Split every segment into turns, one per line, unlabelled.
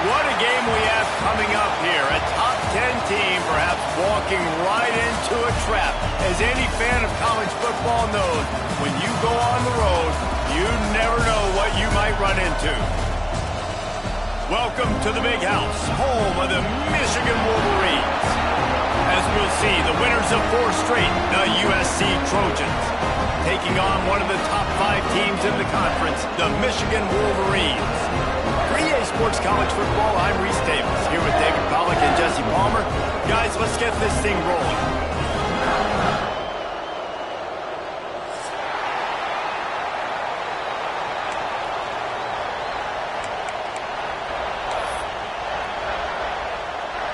What a game we have coming up here. A top 10 team perhaps walking right into a trap. As any fan of college football knows, when you go on the road, you never know what you might run into. Welcome to the Big House, home of the Michigan Wolverines. As we'll see, the winners of 4 straight, the USC Trojans, taking on one of the top 5 teams in the conference, the Michigan Wolverines. For EA Sports College Football, I'm Reese Davis, here with David Pollack and Jesse Palmer. Guys, let's get this thing rolling.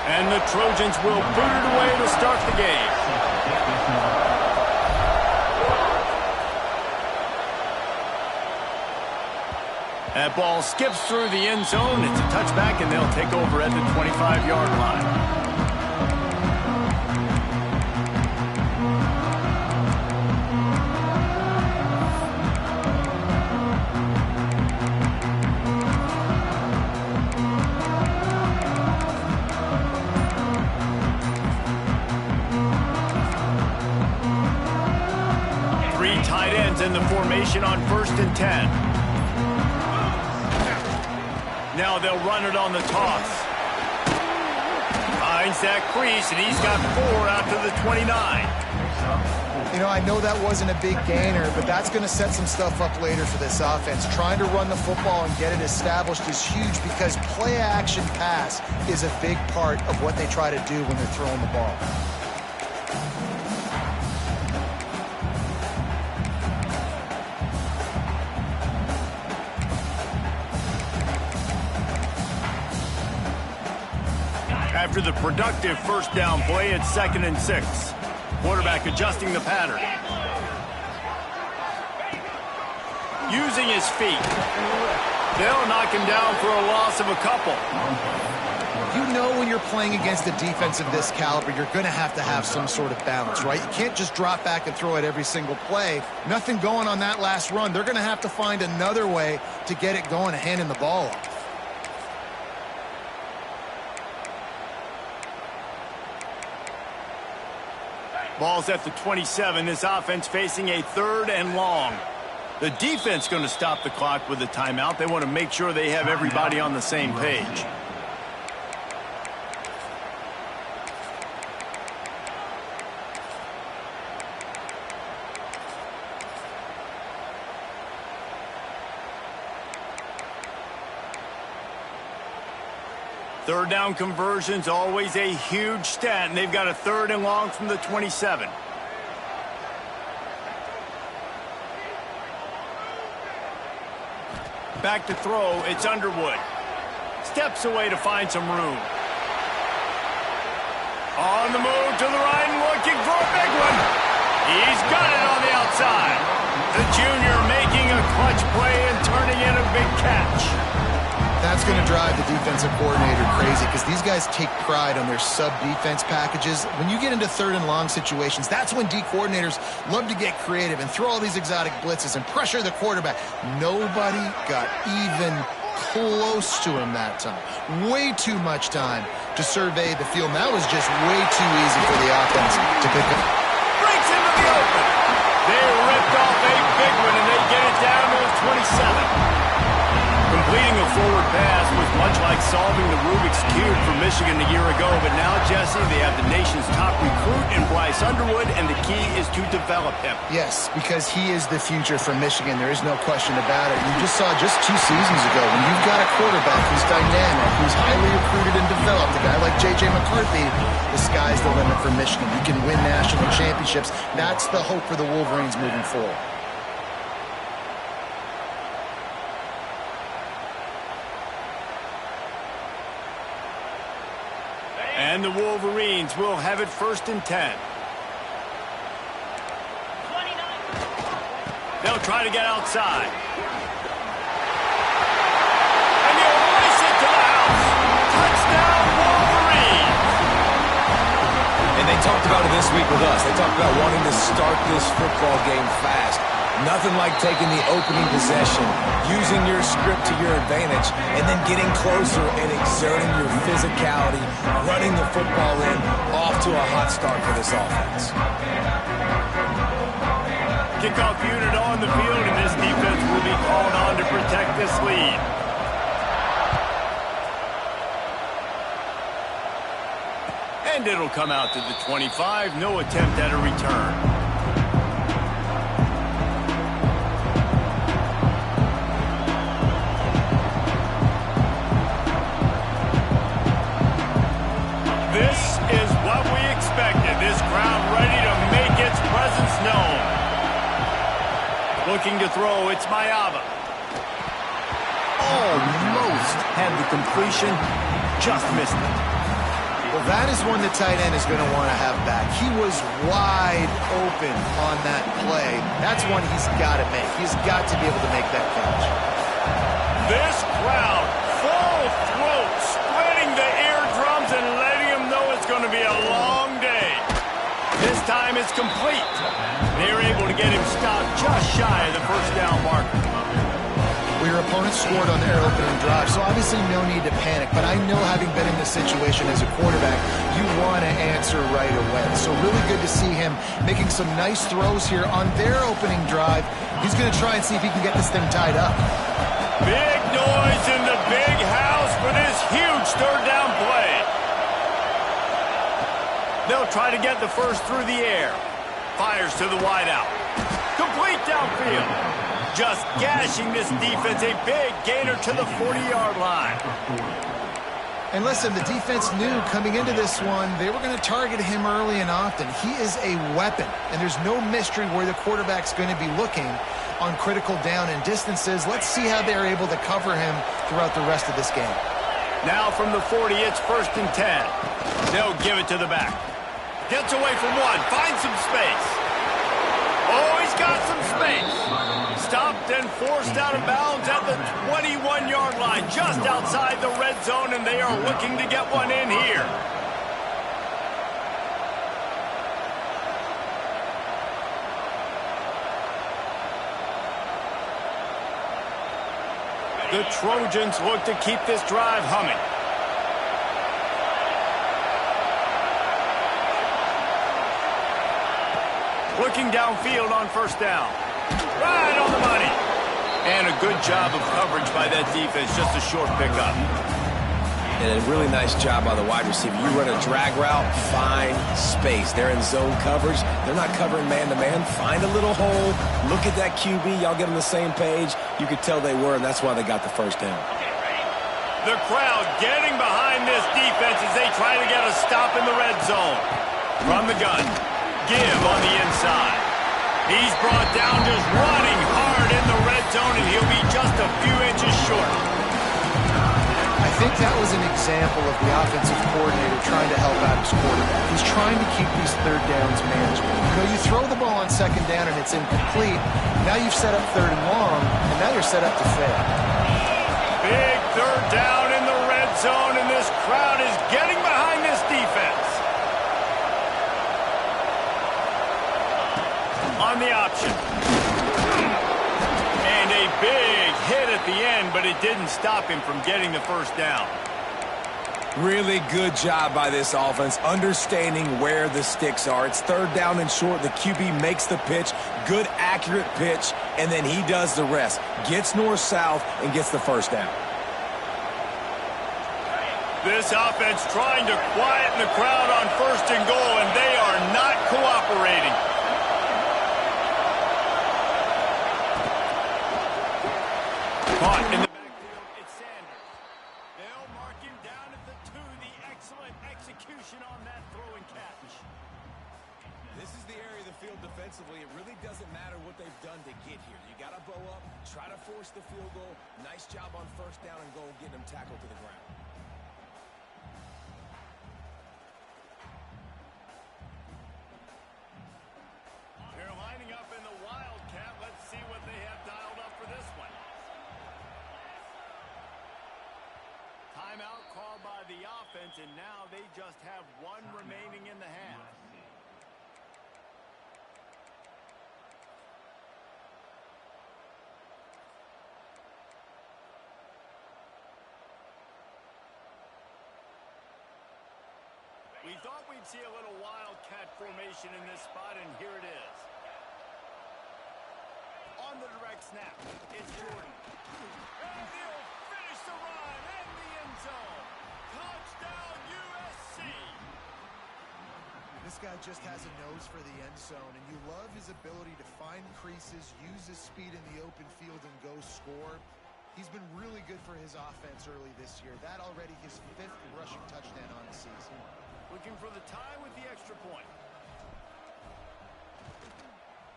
And the Trojans will boot it away to start the game. That ball skips through the end zone. It's a touchback, and they'll take over at the 25-yard line. Three tight ends in the formation on 1st and 10. Now they'll run it on the toss. Finds that crease, and he's got 4 out to the 29.
You know, I know that wasn't a big gainer, but that's going to set some stuff up later for this offense. Trying to run the football and get it established is huge because play-action pass is a big part of what they try to do when they're throwing the ball.
After the productive first down play, it's 2nd and 6. Quarterback adjusting the pattern. Using his feet. They'll knock him down for a loss of a couple.
You know when you're playing against a defense of this caliber, you're going to have some sort of balance, right? You can't just drop back and throw it every single play. Nothing going on that last run. They're going to have to find another way to get it going and handing the ball off.
Ball's at the 27. This offense facing a 3rd and long. The defense going to stop the clock with a timeout. They want to make sure they have everybody on the same page. Third down conversion's always a huge stat, and they've got a 3rd and long from the 27. Back to throw, it's Underwood. Steps away to find some room. On the move to the right and looking for a big one. He's got it on the outside. The junior making a clutch play and turning in a big catch.
That's going to drive the defensive coordinator crazy because these guys take pride on their sub-defense packages. When you get into 3rd and long situations, that's when D coordinators love to get creative and throw all these exotic blitzes and pressure the quarterback. Nobody got even close to him that time. Way too much time to survey the field. And that was just way too easy for the offense to pick up.
Breaks into the open. They ripped off a big one, and they get it down to the 27. Completing a forward pass was much like solving the Rubik's Cube for Michigan a year ago, but now, Jesse, they have the nation's top recruit in Bryce Underwood, and the key is to develop him.
Yes, because he is the future for Michigan. There is no question about it. You just saw just 2 seasons ago when you've got a quarterback who's dynamic, who's highly recruited and developed, a guy like J.J. McCarthy, the sky's the limit for Michigan. You can win national championships. That's the hope for the Wolverines moving forward.
And the Wolverines will have it 1st and 10. They'll try to get outside. And they'll race it to the house. Touchdown, Wolverines!
And they talked about it this week with us. They talked about wanting to start this football game fast. Nothing like taking the opening possession, using your script to your advantage, and then getting closer and exerting your physicality, running the football in, off to a hot start for this offense.
Kickoff unit on the field, and this defense will be called on to protect this lead. And it'll come out to the 25. No attempt at a return. This is what we expected. This crowd ready to make its presence known. Looking to throw, it's Mayava. Almost had the completion, just missed it.
Well, that is one the tight end is going to want to have back. He was wide open on that play. That's one he's got to make. He's got to be able to make that catch.
This crowd, full throat, spreading the eardrums and letting them know it's going to be a long day. This time it's complete. They're able to get him stopped just shy of the 1st down marker.
Well, your opponent scored on their opening drive, so obviously no need to panic. But I know, having been in this situation as a quarterback, you want to answer right away. So really good to see him making some nice throws here on their opening drive. He's going to try and see if he can get this thing tied up.
Big noise in the big house for this huge 3rd down play. They'll try to get the first through the air. Fires to the wideout. Complete downfield. Just gashing this defense. A big gainer to the 40-yard line.
And listen, the defense knew coming into this one, they were going to target him early and often. He is a weapon, and there's no mystery where the quarterback's going to be looking on critical down and distances. Let's see how they're able to cover him throughout the rest of this game.
Now from the 40, it's 1st and 10. They'll give it to the back. Gets away from one, finds some space. Oh, he's got some space. Stopped and forced out of bounds at the 21-yard line, just outside the red zone, and they are looking to get one in here. The Trojans look to keep this drive humming. Looking downfield on 1st down. Right on the money. And a good job of coverage by that defense. Just a short pickup.
And a really nice job by the wide receiver. You run a drag route, find space. They're in zone coverage. They're not covering man-to-man. Find a little hole. Look at that QB. Y'all get on the same page. You could tell they were, and that's why they got the 1st down.
The crowd getting behind this defense as they try to get a stop in the red zone. From the gun, Give on the inside. He's brought down just running hard in the red zone, and he'll be just a few inches short.
I think that was an example of the offensive coordinator trying to help out his quarterback. He's trying to keep these third downs manageable. You know, you throw the ball on second down and it's incomplete. Now you've set up third and long, and now you're set up to fail.
Big third down in the red zone, and this crowd is getting behind this defense. On the option. And a big hit at the end, but it didn't stop him from getting the first down.
Really good job by this offense, understanding where the sticks are. It's third down and short. The QB makes the pitch, good, accurate pitch, and then he does the rest. Gets north-south and gets the first down.
This offense trying to quieten the crowd on first and goal, and they are not cooperating. Caught in the backfield, it's Sanders. They'll mark him down at the 2. The excellent execution on that throw and catch.
This is the area of the field defensively. It really doesn't matter what they've done to get here. You got to bow up, try to force the field goal. Nice job on first down and goal, getting them tackled to the ground.
They're lining up in the Wildcat. Let's see what they have dialed up for this one. Timeout called by the offense, and now they just have one remaining in the half. We thought we'd see a little Wildcat formation in this spot, and here it is. On the direct snap, it's Jordan. And he'll finish the run in the end zone. Touchdown, USC.
This guy just has a nose for the end zone, and you love his ability to find creases, use his speed in the open field, and go score. He's been really good for his offense early this year. That already his 5th rushing touchdown on the season.
Looking for the tie with the extra point.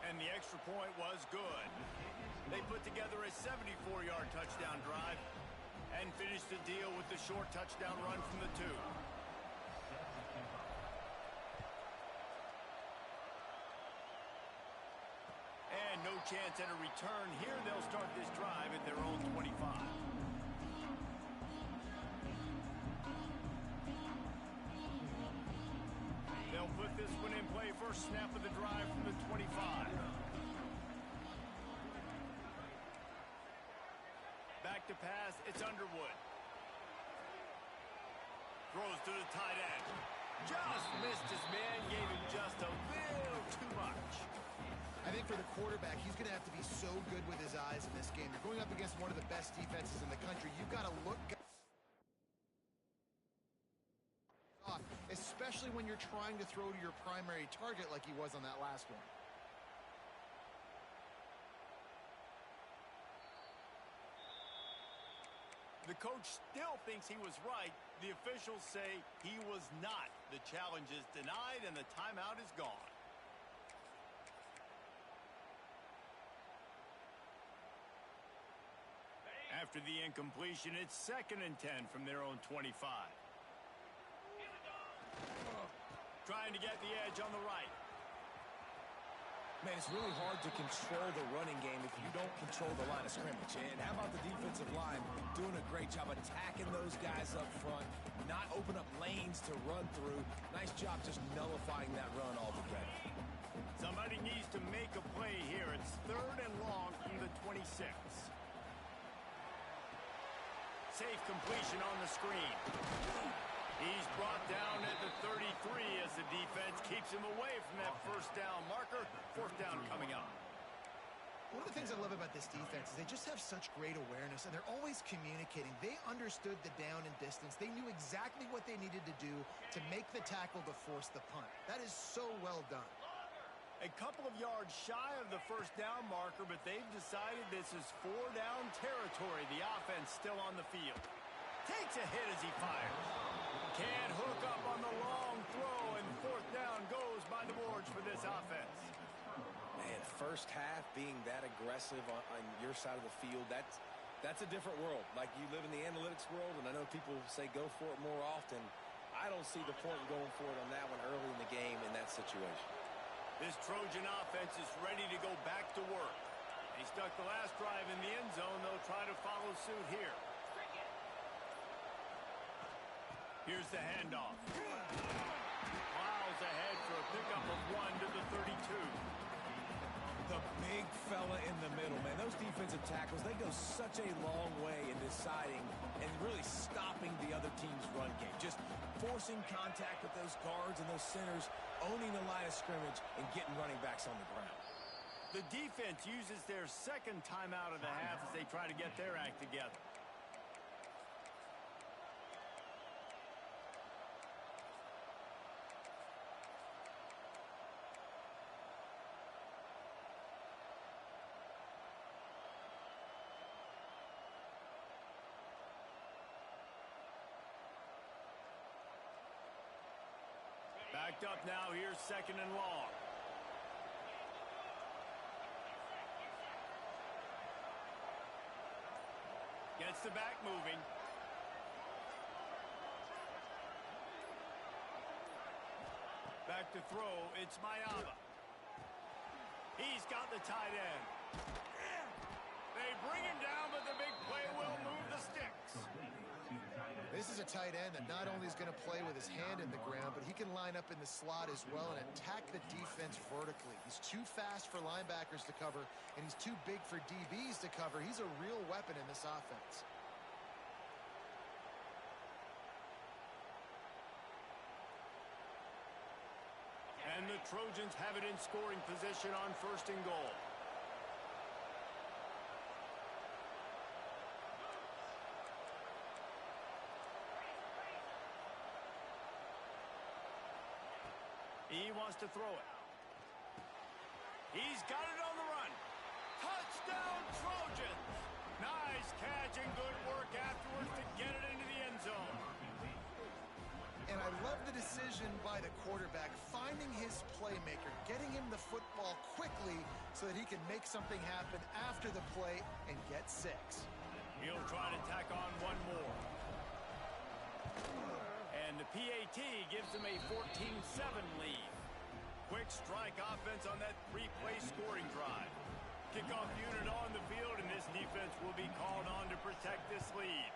And the extra point was good. They put together a 74-yard touchdown drive and finished the deal with the short touchdown run from the 2. And no chance at a return here. They'll start this drive at their own 25. They'll put this one in play. First snap of the drive from the 25. Back to pass. It's Underwood. Throws to the tight end. Just missed his man. Gave him just a little too much.
I think for the quarterback, he's going to have to be so good with his eyes in this game. You're going up against one of the best defenses in the country. You've got to look off, especially when you're trying to throw to your primary target like he was on that last one.
The coach still thinks he was right. The officials say he was not. The challenge is denied, and the timeout is gone. After the incompletion, it's 2nd and 10 from their own 25. Trying to get the edge on the right.
Man, it's really hard to control the running game if you don't control the line of scrimmage. And how about the defensive line doing a great job attacking those guys up front, not open up lanes to run through. Nice job just nullifying that run altogether.
Somebody needs to make a play here. It's 3rd and long from the 26. Safe completion on the screen. He's brought down at the 33 as the defense keeps him away from that first down marker. 4th down coming up.
One of the things I love about this defense is they just have such great awareness, and they're always communicating. They understood the down and distance. They knew exactly what they needed to do to make the tackle to force the punt. That is so well done.
A couple of yards shy of the first down marker, but they've decided this is 4-down territory. The offense still on the field. Takes a hit as he fires. Can't hook up on the long throw, and fourth down goes by the boards for this offense.
Man, first half being that aggressive on your side of the field, that's a different world. Like, you live in the analytics world, and I know people say go for it more often. I don't see the point in going for it on that one early in the game in that situation.
This Trojan offense is ready to go back to work. He stuck the last drive in the end zone. They'll try to follow suit here. Here's the handoff. Miles ahead for a pickup of 1 to the 32.
The big fella in the middle, man. Those defensive tackles, they go such a long way in deciding and really stopping the other team's run game. Just forcing contact with those guards and those centers, owning the line of scrimmage, and getting running backs on the ground.
The defense uses their second timeout of the half as they try to get their act together. Backed up now, here's second and long. Gets the back moving. Back to throw, it's Mayaba. He's got the tight end. They bring him down, but the big play will move the sticks.
This is a tight end that not only is going to play with his hand in the ground, but he can line up in the slot as well and attack the defense vertically. He's too fast for linebackers to cover, and he's too big for DBs to cover. He's a real weapon in this offense.
And the Trojans have it in scoring position on first and goal. He wants to throw it. He's got it on the run. Touchdown, Trojans! Nice catch and good work afterwards to get it into the end zone.
And I love the decision by the quarterback, finding his playmaker, getting him the football quickly so that he can make something happen after the play and get 6.
He'll try to tack on one more. And the PAT gives them a 14-7 lead. Quick strike offense on that 3-play scoring drive. Kickoff unit on the field, and this defense will be called on to protect this lead.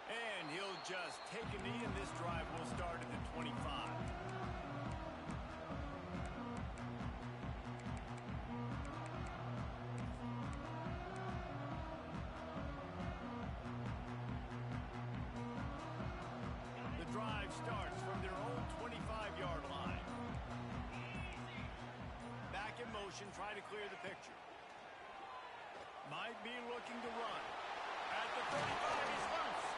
And he'll just take a knee, and this drive will start at the 25. Drive starts from their own 25-yard line. Back in motion, try to clear the picture. Might be looking to run. At the 35, he's loose.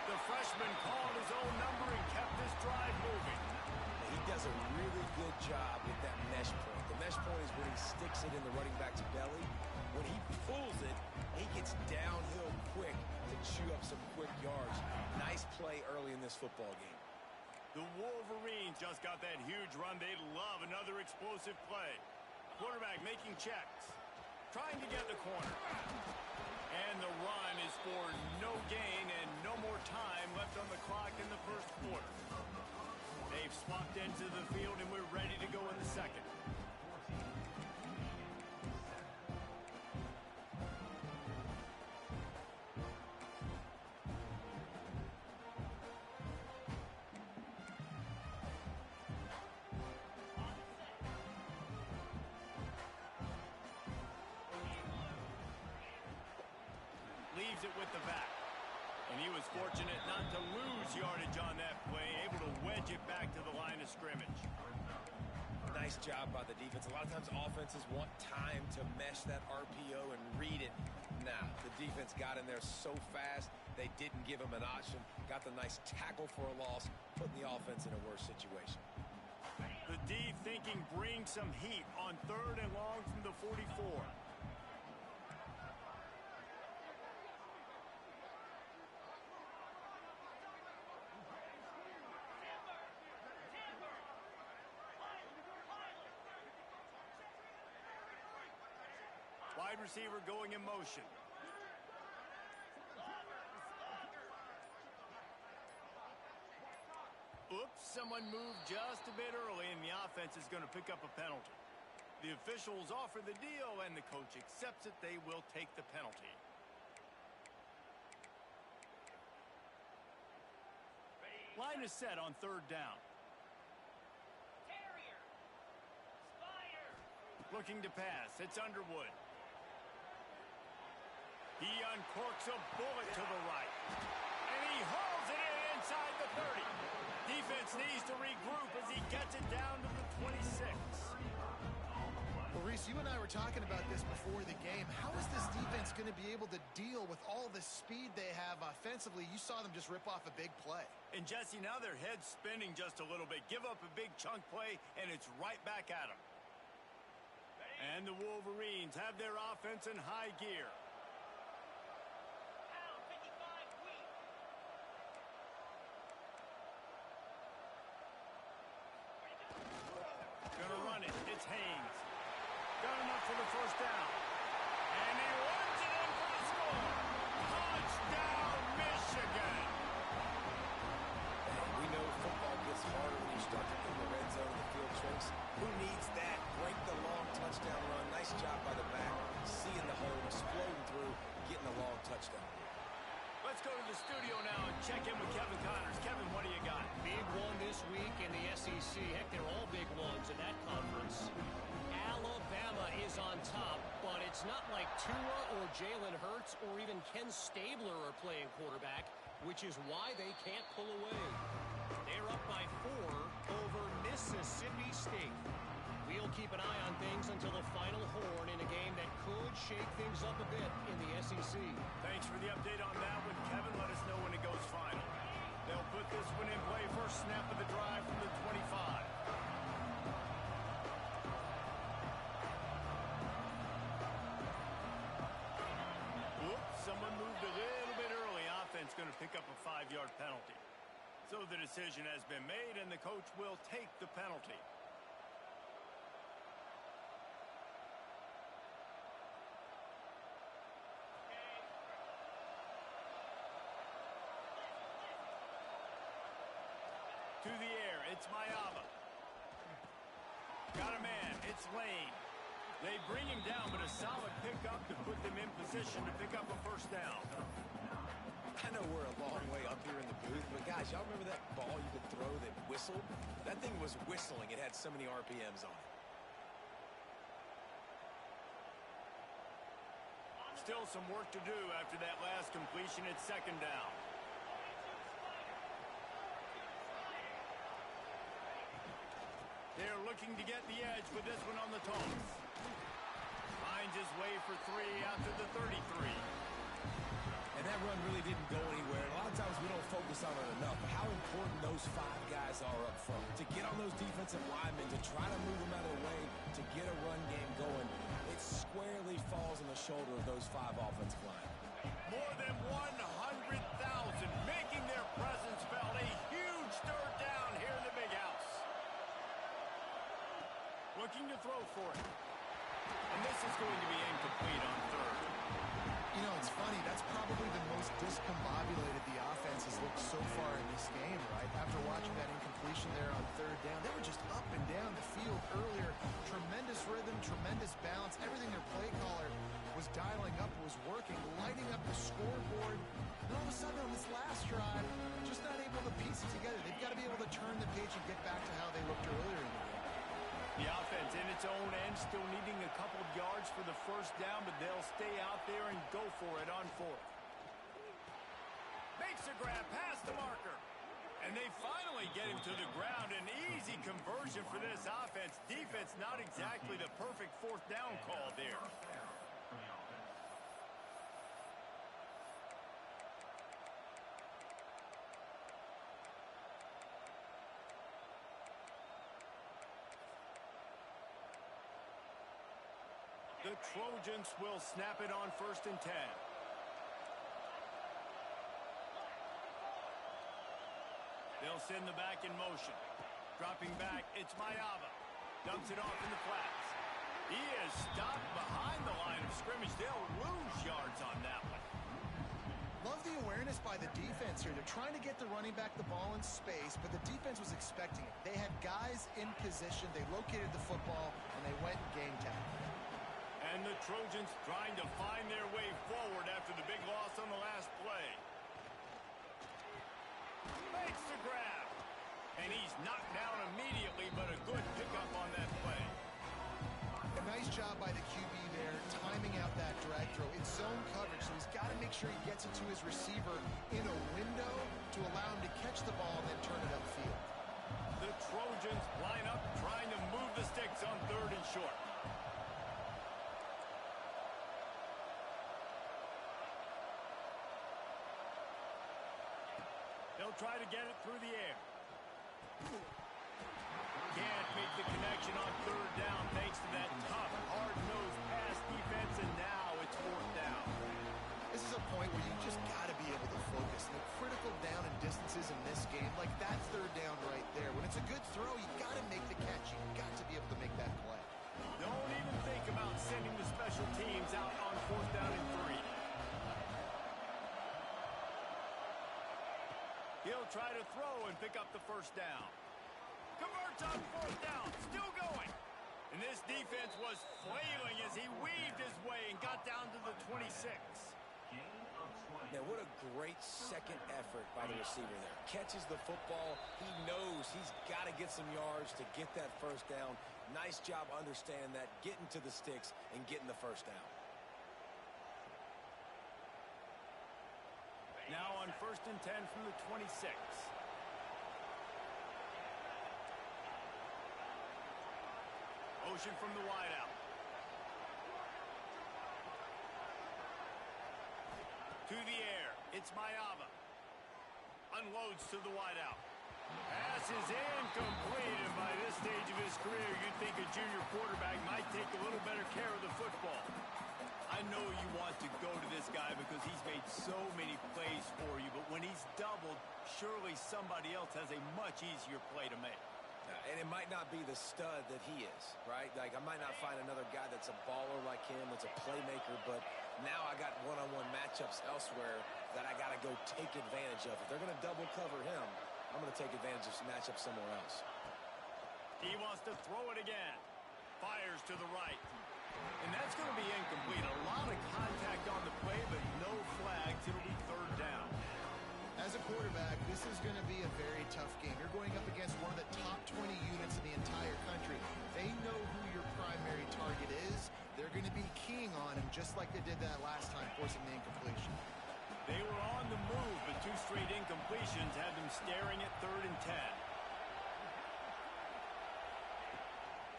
The freshman called his own number and kept this drive moving.
He does a really good job with that mesh point. The mesh point is when he sticks it in the running back's belly. When he pulls it, he gets downhill quick to chew up some quick yards. Nice play early in this football game.
The Wolverines just got that huge run. They'd love another explosive play. Quarterback making checks. Trying to get the corner. And the run is for no gain and no more time left on the clock in the first quarter. They've swapped into the field and we're ready to go in the second. Leaves it with the back. And he was fortunate not to lose yardage on that play, able to wedge it back to the line of scrimmage.
Nice job by the defense. A lot of times offenses want time to mesh that RPO and read it. Nah, the defense got in there so fast, they didn't give him an option. Got the nice tackle for a loss, putting the offense in a worse situation.
The D thinking bring some heat on 3rd and long from the 44. wide receiver going in motion. Oops, someone moved just a bit early, and the offense is going to pick up a penalty. The officials offer the deal, and the coach accepts it. They will take the penalty. Line is set on third down.
Terrier. Spire.
Looking to pass. It's Underwood. He uncorks a bullet to the right. And he hauls it in inside the 30. Defense needs to regroup as he gets it down to the 26.
Well, Reese, you and I were talking about this before the game. How is this defense going to be able to deal with all the speed they have offensively? You saw them just rip off a big play.
And, Jesse, now their head's spinning just a little bit. Give up a big chunk play, and it's right back at them. And the Wolverines have their offense in high gear.
Pound 55 wheat.
Gonna run it. It's Haynes. Got enough for the first down. And he runs it in for the score. Touchdown, Michigan.
And we know football gets harder when you start to put the red zone in the field tricks. Who needs that? Break the long touchdown run. Nice job by the back. Seeing the hole, exploding through, getting a long touchdown.
Let's go to the studio now and check in with Kevin Connors. Kevin, what do you got?
Big one this week in the SEC. Heck, they're all big ones in that conference. Alabama is on top, but it's not like Tua or Jalen Hurts or even Ken Stabler are playing quarterback, which is why they can't pull away. They're up by 4 over Mississippi State. We'll keep an eye on things until the final horn in a game that could shake things up a bit in the SEC.
Thanks for the update on that one, Kevin. Let us know when it goes final. They'll put this one in play. First snap of the drive from the 25. Oops, someone moved a little bit early. Offense going to pick up a 5-yard penalty. So the decision has been made, and the coach will take the penalty. To the air, it's Mayava. Got a man, it's Lane. They bring him down, but a solid pickup to put them in position to pick up a first down.
I know we're a long way up here in the booth, but guys, y'all remember that ball you could throw that whistled? That thing was whistling. It had so many RPMs on it.
Still some work to do after that last completion. It's second down. They're looking to get the edge with this one on the toss. Finds his way for 3 out to the 33.
And that run really didn't go anywhere. A lot of times we don't focus on it enough, but how important those 5 guys are up front. To get on those defensive linemen, to try to move them out of the way, to get a run game going, it squarely falls on the shoulder of those 5 offensive linemen.
More than 100,000 making their presence felt. A huge third down here in the big house. Looking to throw for it. And this is going to be incomplete on third.
You know, it's funny. That's probably the most discombobulated the offense has looked so far in this game, right? After watching that incompletion there on third down, they were just up and down the field earlier. Tremendous rhythm, tremendous balance. Everything their play caller was dialing up was working, lighting up the scoreboard. And all of a sudden on this last drive, just not able to piece it together. They've got to be able to turn the page and get back to how they looked earlier in the game.
The offense in its own end, still needing a couple of yards for the first down, but they'll stay out there and go for it on fourth. Makes a grab past the marker. And they finally get him to the ground. An easy conversion for this offense. Defense not exactly the perfect fourth down call there. The Trojans will snap it on 1st and 10. They'll send the back in motion. Dropping back, it's Mayava. Dumps it off in the flats. He is stopped behind the line of of scrimmage. They'll lose yards on that one.
Love the awareness by the defense here. They're trying to get the running back the ball in space, but the defense was expecting it. They had guys in position. They located the football, and they went and game tackled.
And the Trojans trying to find their way forward after the big loss on the last play. Makes the grab. And he's knocked down immediately, but a good pickup on that play.
A nice job by the QB there, timing out that drag throw. It's zone coverage, so he's got to make sure he gets it to his receiver in a window to allow him to catch the ball and then turn it upfield.
The Trojans line up, trying to move the sticks on 3rd and short. They'll try to get it through the air. Can't make the connection on 3rd down thanks to that tough, hard-nosed pass defense, and now it's 4th down.
This is a point where you just got to be able to focus. The critical down and distances in this game, like that 3rd down right there. When it's a good throw, you got to make the catch. You've got to be able to make that play.
Don't even think about sending the special teams out on 4th down and 3. He'll try to throw and pick up the 1st down. Converts on 4th down, still going. And this defense was flailing as he weaved his way and got down to the 26.
Now, what a great second effort by the receiver there. Catches the football. He knows he's got to get some yards to get that 1st down. Nice job understanding that, getting to the sticks and getting the 1st down.
Now on 1st and 10 from the 26. Motion from the wideout. To the air. It's Mayava. Unloads to the wideout. Pass is incomplete, and by this stage of his career, you'd think a junior quarterback might take a little better care of the football. I know you want to go to this guy because he's made so many plays for you, but when he's doubled, surely somebody else has a much easier play to make.
And it might not be the stud that he is, right? Like, I might not find another guy that's a baller like him, that's a playmaker, but now I got one-on-one matchups elsewhere that I got to go take advantage of. If they're going to double cover him, I'm going to take advantage of some matchups somewhere else.
He wants to throw it again. Fires to the right. And that's going to be incomplete. A lot of contact on the play, but no flags. It'll be 3rd down.
As a quarterback, this is going to be a very tough game. You're going up against one of the top 20 units in the entire country. They know who your primary target is. They're going to be keying on him just like they did that last time, forcing the incompletion.
They were on the move, but 2 straight incompletions had them staring at 3rd and 10.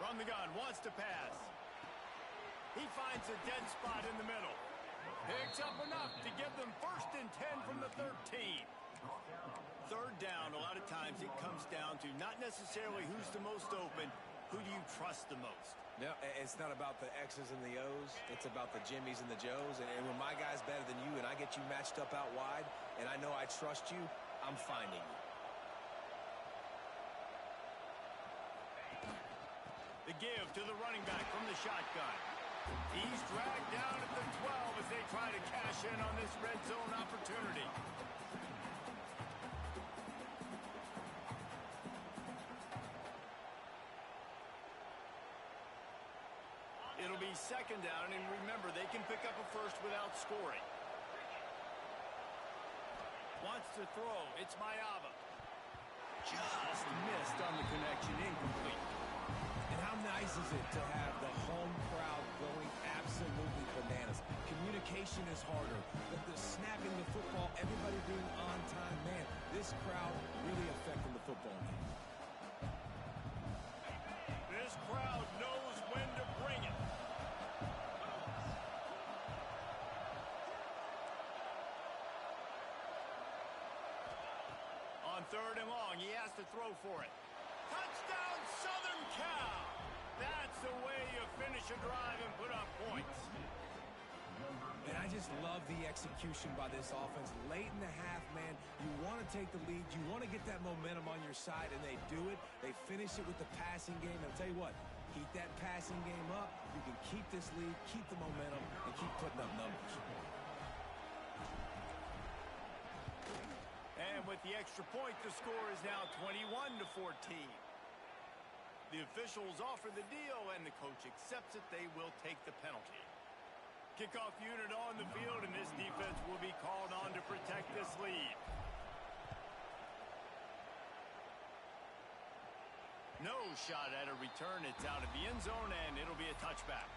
From the gun, wants to pass. He finds a dead spot in the middle. Picks up enough to give them 1st and 10 from the 13. 3rd down, a lot of times it comes down to not necessarily who's the most open, who do you trust the most?
No, it's not about the X's and the O's. It's about the Jimmys and the Joes. And when my guy's better than you and I get you matched up out wide and I know I trust you, I'm finding you.
The give to the running back from the shotgun. He's dragged down at the 12 as they try to cash in on this red zone opportunity. It'll be 2nd down, and remember, they can pick up a 1st without scoring. Wants to throw. It's Mayava. Just missed on the connection. Incomplete.
And how nice is it to have the home crowd going absolutely bananas? Communication is harder. The snapping the football, everybody being on time. Man, this crowd really affecting the football game.
This crowd knows when to bring it. On 3rd and long, he has to throw for it. Touchdown, Southern Cal! That's the way you finish a drive and put up points.
And I just love the execution by this offense. Late in the half, man, you want to take the lead. You want to get that momentum on your side, and they do it. They finish it with the passing game. And I'll tell you what, keep that passing game up. You can keep this lead, keep the momentum, and keep putting up numbers.
And with the extra point, the score is now 21-14. The officials offer the deal, and the coach accepts it. They will take the penalty. Kickoff unit on the field, and this defense will be called on to protect this lead. No shot at a return. It's out of the end zone, and it'll be a touchback.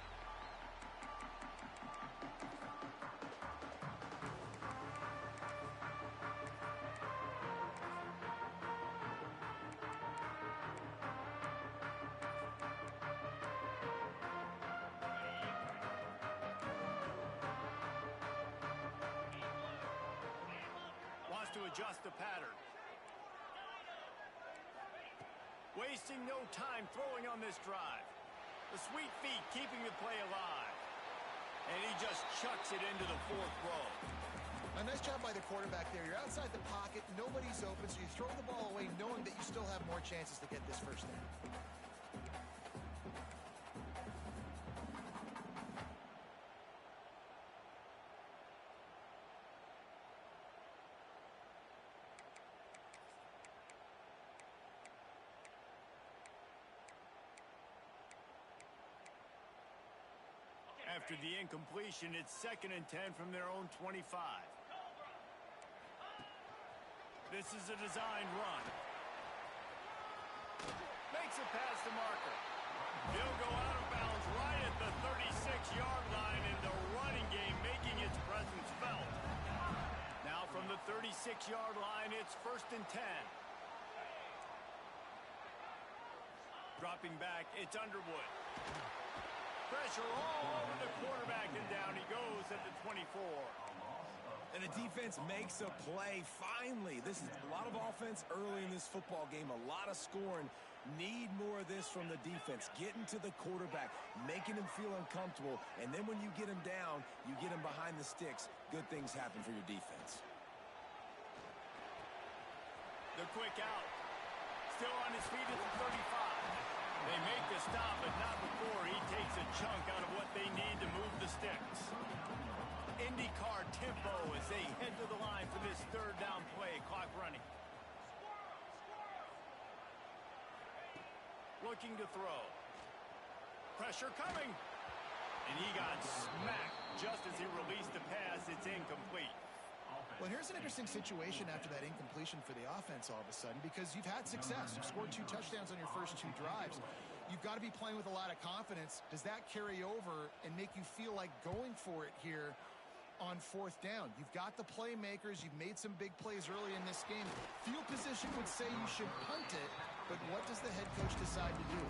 Wants to adjust the pattern. Wasting no time throwing on this drive. The sweet feet keeping the play alive. And he just chucks it into the fourth row.
A nice job by the quarterback there. You're outside the pocket, nobody's open, so you throw the ball away knowing that you still have more chances to get this first down.
After the incompletion, it's 2nd and 10 from their own 25. This is a designed run. Makes it past the marker. He'll go out of bounds right at the 36-yard line, and the running game making its presence felt. Now from the 36-yard line, it's 1st and 10. Dropping back, it's Underwood. Pressure all over the quarterback, and down he goes at the 24.
And the defense makes a play, finally. This is a lot of offense early in this football game, a lot of scoring. Need more of this from the defense. Getting to the quarterback, making him feel uncomfortable, and then when you get him down, you get him behind the sticks. Good things happen for your defense.
The quick out. Still on his feet at the 35. They make the stop, but not before he takes a chunk out of what they need to move the sticks. IndyCar tempo as they head to the line for this 3rd down play. Clock running. Looking to throw. Pressure coming. And he got smacked just as he released the pass. It's incomplete.
Well, here's an interesting situation after that incompletion for the offense all of a sudden, because you've had success. You've scored 2 touchdowns on your first 2 drives. You've got to be playing with a lot of confidence. Does that carry over and make you feel like going for it here on 4th down? You've got the playmakers. You've made some big plays early in this game. Field position would say you should punt it, but what does the head coach decide to do?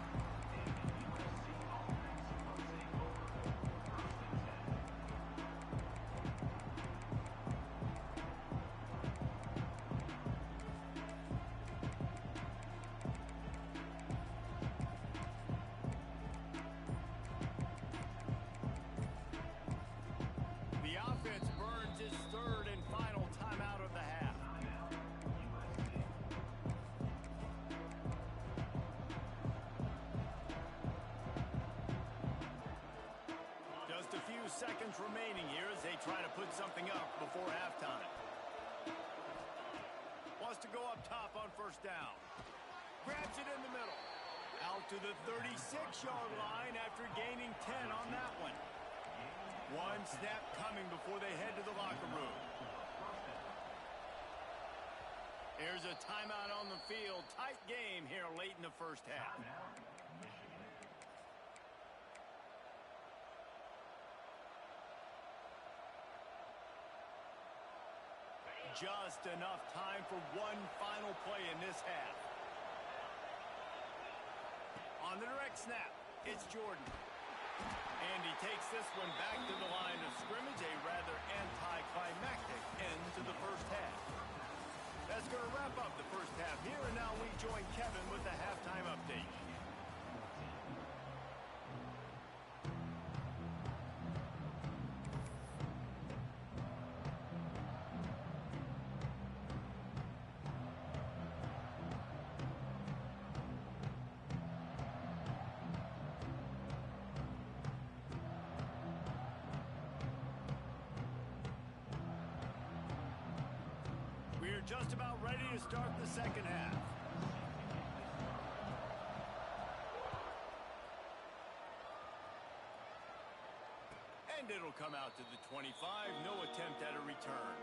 The offense burns its 3rd and final timeout of the half. Just a few seconds remaining here as they try to put something up before halftime. Wants to go up top on 1st down. Grabs it in the middle. Out to the 36-yard line after gaining 10 on that one. One snap coming before they head to the locker room. Here's a timeout on the field. Tight game here late in the first half. Just enough time for one final play in this half. On the direct snap, it's Jordan. And he takes this one back to the line of scrimmage, a rather anticlimactic end to the first half. That's going to wrap up the first half here, and now we join Kevin with the halftime update. just about ready to start the second half. And it'll come out to the 25. No attempt at a return.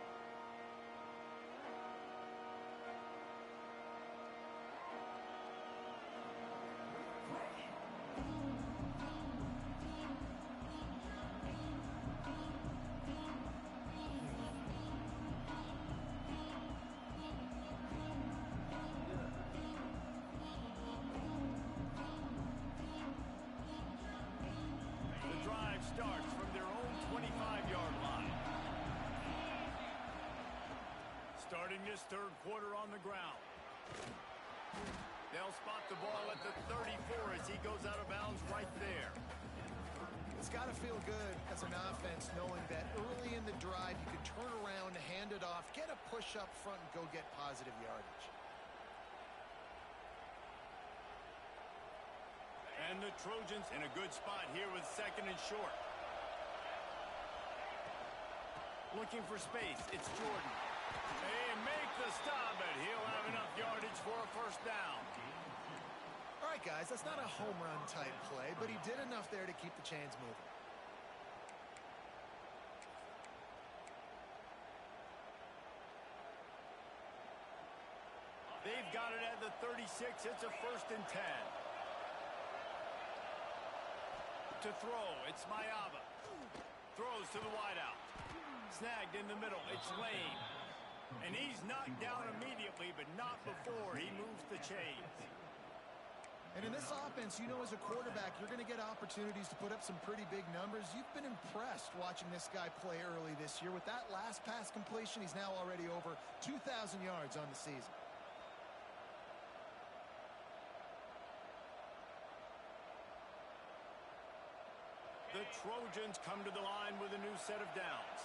Starts from their own 25-yard line. Starting this third quarter on the ground. They'll spot the ball at the 34 as he goes out of bounds right there.
It's got to feel good as an offense knowing that early in the drive you can turn around, hand it off, get a push up front, and go get positive yardage.
And the Trojans in a good spot here with second and short. Looking for space, it's Jordan. They make the stop, and he'll have enough yardage for a first down.
All right, guys, that's not a home run type play, but he did enough there to keep the chains moving.
They've got it at the 36. It's a 1st and 10. To throw, it's Mayava. Throws to the wideout. Snagged in the middle, it's Lane. And he's knocked down immediately, but not before he moves the chains.
And in this offense, you know, as a quarterback, you're going to get opportunities to put up some pretty big numbers. You've been impressed watching this guy play early this year. With that last pass completion, he's now already over 2,000 yards on the season.
The Trojans come to the line with a new set of downs.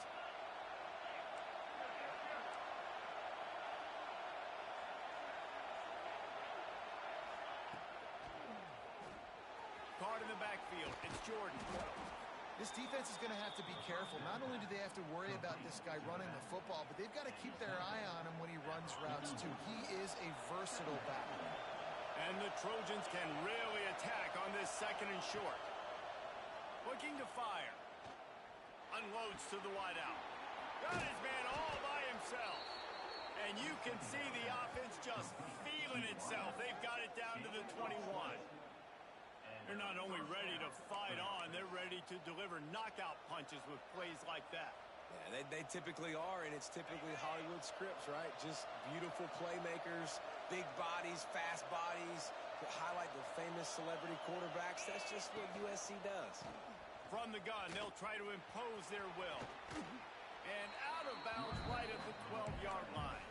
Card in the backfield. It's Jordan.
This defense is going to have to be careful. Not only do they have to worry about this guy running the football, but they've got to keep their eye on him when he runs routes, too. He is a versatile back.
And the Trojans can really attack on this second and short. Looking to fire. Unloads to the wideout. Got his man all by himself. And you can see the offense just feeling itself. They've got it down to the 21. They're not only ready to fight on, they're ready to deliver knockout punches with plays like that.
Yeah, they typically are, and it's typically Hollywood scripts, right? Just beautiful playmakers, big bodies, fast bodies, that highlight the famous celebrity quarterbacks. That's just what USC does.
From the gun, they'll try to impose their will. And out of bounds right at the 12-yard line.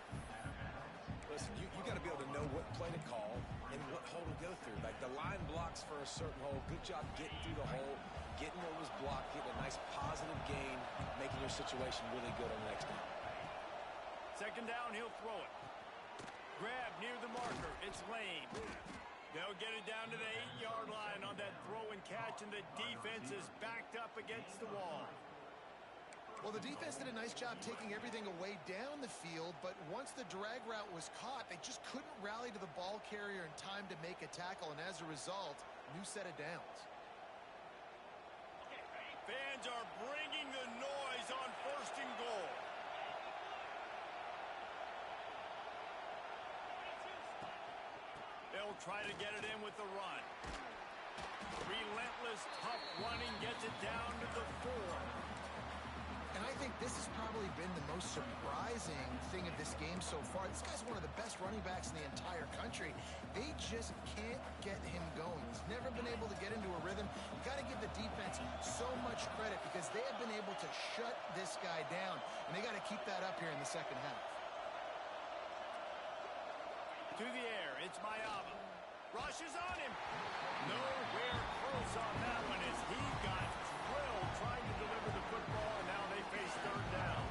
Listen, you got to be able to know what play to call and what hole to go through. Like the line blocks for a certain hole. Good job getting through the hole, getting what was blocked, getting a nice positive gain, making your situation really good on the next down.
Second down, he'll throw it. Grab near the marker. It's Lane. They'll get it down to the 8-yard line on that throw and catch, and the defense is backed up against the wall.
Well, the defense did a nice job taking everything away down the field, but once the drag route was caught, they just couldn't rally to the ball carrier in time to make a tackle, and as a result, new set of downs.
Fans are bringing the noise on 1st and goal. They'll try to get it in with the run. Relentless, tough running gets it down to the 4.
And I think this has probably been the most surprising thing of this game so far. This guy's one of the best running backs in the entire country. They just can't get him going. He's never been able to get into a rhythm. You've got to give the defense so much credit because they have been able to shut this guy down. And they got to keep that up here in the second half.
To the air, it's Mayava. Rushes on him. Nowhere close on that one as he got drilled trying to deliver the football, and now they face third down.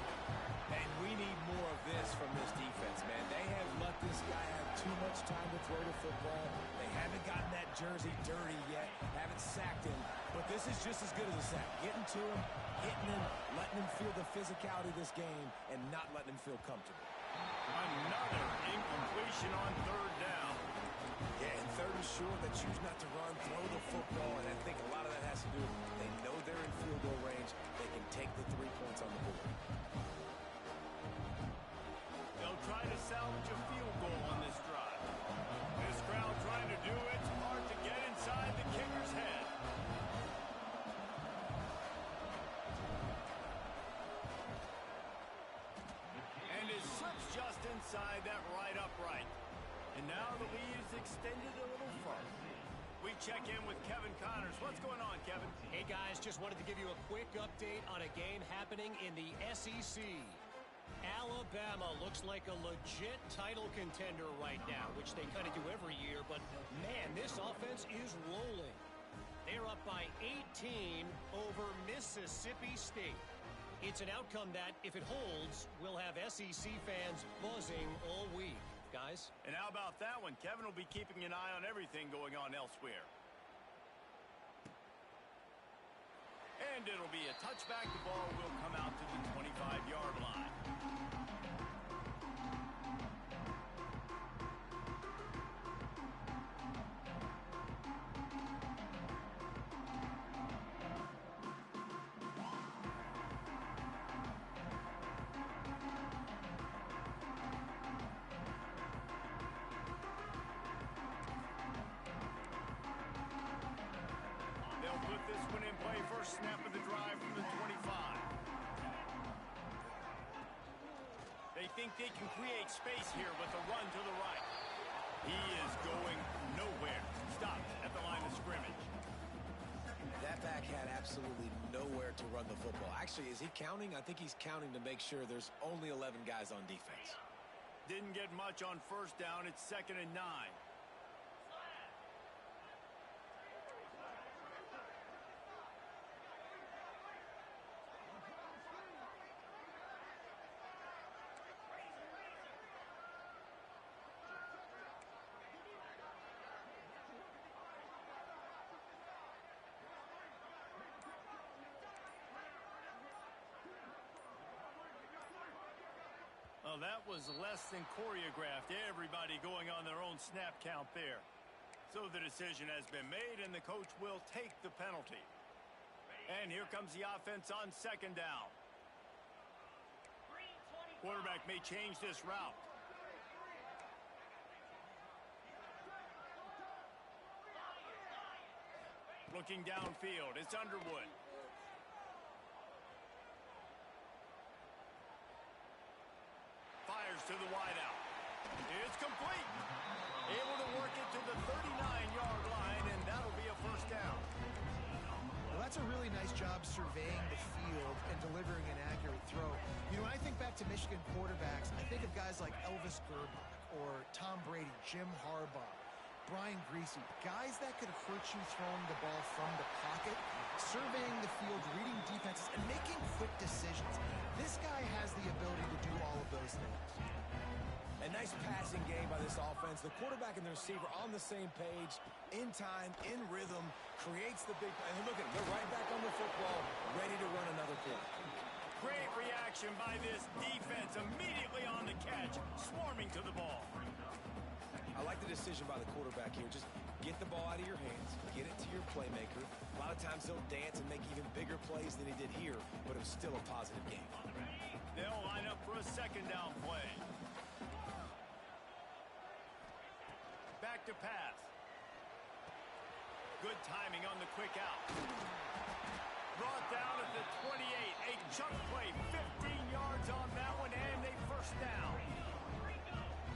And we need more of this from this defense, man. They have let this guy have too much time to throw the football. They haven't gotten that jersey dirty yet, haven't sacked him. But this is just as good as a sack. Getting to him, hitting him, letting him feel the physicality of this game, and not letting him feel comfortable.
Another incompletion on third down.
Yeah, and third and short, they choose not to run, throw the football, and I think a lot of that has to do with they know they're in field goal range. They can take the 3 points on the board.
They'll try to salvage a field goal on this drive. This crowd trying to do its part to get inside the kicker's head. And it slips just inside that right upright. And now the lead is extended a little further. We check in with Kevin Connors. What's going on, Kevin?
Hey, guys, just wanted to give you a quick update on a game happening in the SEC. Alabama looks like a legit title contender right now, which they kind of do every year, but man, this offense is rolling. They're up by 18 over Mississippi State. It's an outcome that, if it holds, will have SEC fans buzzing all week. Guys?
And how about that one? Kevin will be keeping an eye on everything going on elsewhere. And it'll be a touchback. The ball will come out to the 25-yard line. They'll put this one in play. First snap of the drive from the 25. They think they can create space here with a run to the right. He is going nowhere. Stopped at the line of scrimmage.
That back had absolutely nowhere to run the football. Actually, is he counting? I think he's counting to make sure there's only 11 guys on defense.
Didn't get much on first down. It's 2nd and 9. Well, that was less than choreographed. Everybody going on their own snap count there. So the decision has been made, and the coach will take the penalty. And here comes the offense on 2nd down. Quarterback may change this route. Looking downfield, it's Underwood. Fires to the wideout. It's complete. Able to work it to the 39-yard line, and that'll be a first down.
Well, that's a really nice job surveying the field and delivering an accurate throw. You know, when I think back to Michigan quarterbacks, I think of guys like Elvis Grbac or Tom Brady, Jim Harbaugh, Brian Griese, guys that could hurt you throwing the ball from the pocket, surveying the field, reading defenses, and making quick decisions. This guy has the ability to do all of those things.
A nice passing game by this offense. The quarterback and the receiver on the same page, in time, in rhythm, creates the big play. And look at them. They're right back on the football, ready to run another play.
Great reaction by this defense. Immediately on the catch, swarming to the ball.
I like the decision by the quarterback here. Just get the ball out of your hands, get it to your playmaker. A lot of times he'll dance and make even bigger plays than he did here, but it was still a positive game.
They'll line up for a 2nd down play. Back to pass. Good timing on the quick out. Brought down at the 28. A chunk play, 15 yards on that one, and a first down.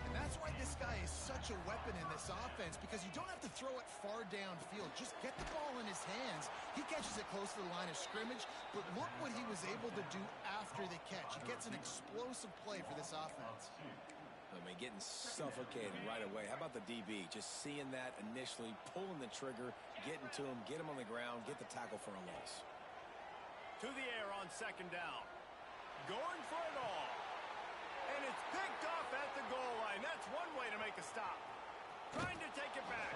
And that's why this guy is such a weapon in this offense, because you don't have to throw it far downfield. Just get the ball in his hands. He catches it close to the line of scrimmage, but look what he was able to do after the catch. He gets an explosive play for this offense.
I mean, getting suffocated right away. How about the DB? Just seeing that initially, pulling the trigger, getting to him, get him on the ground, get the tackle for a loss.
To the air on 2nd down. Going for it all. And it's picked off at the goal line. That's one way to make a stop. Trying to take it back.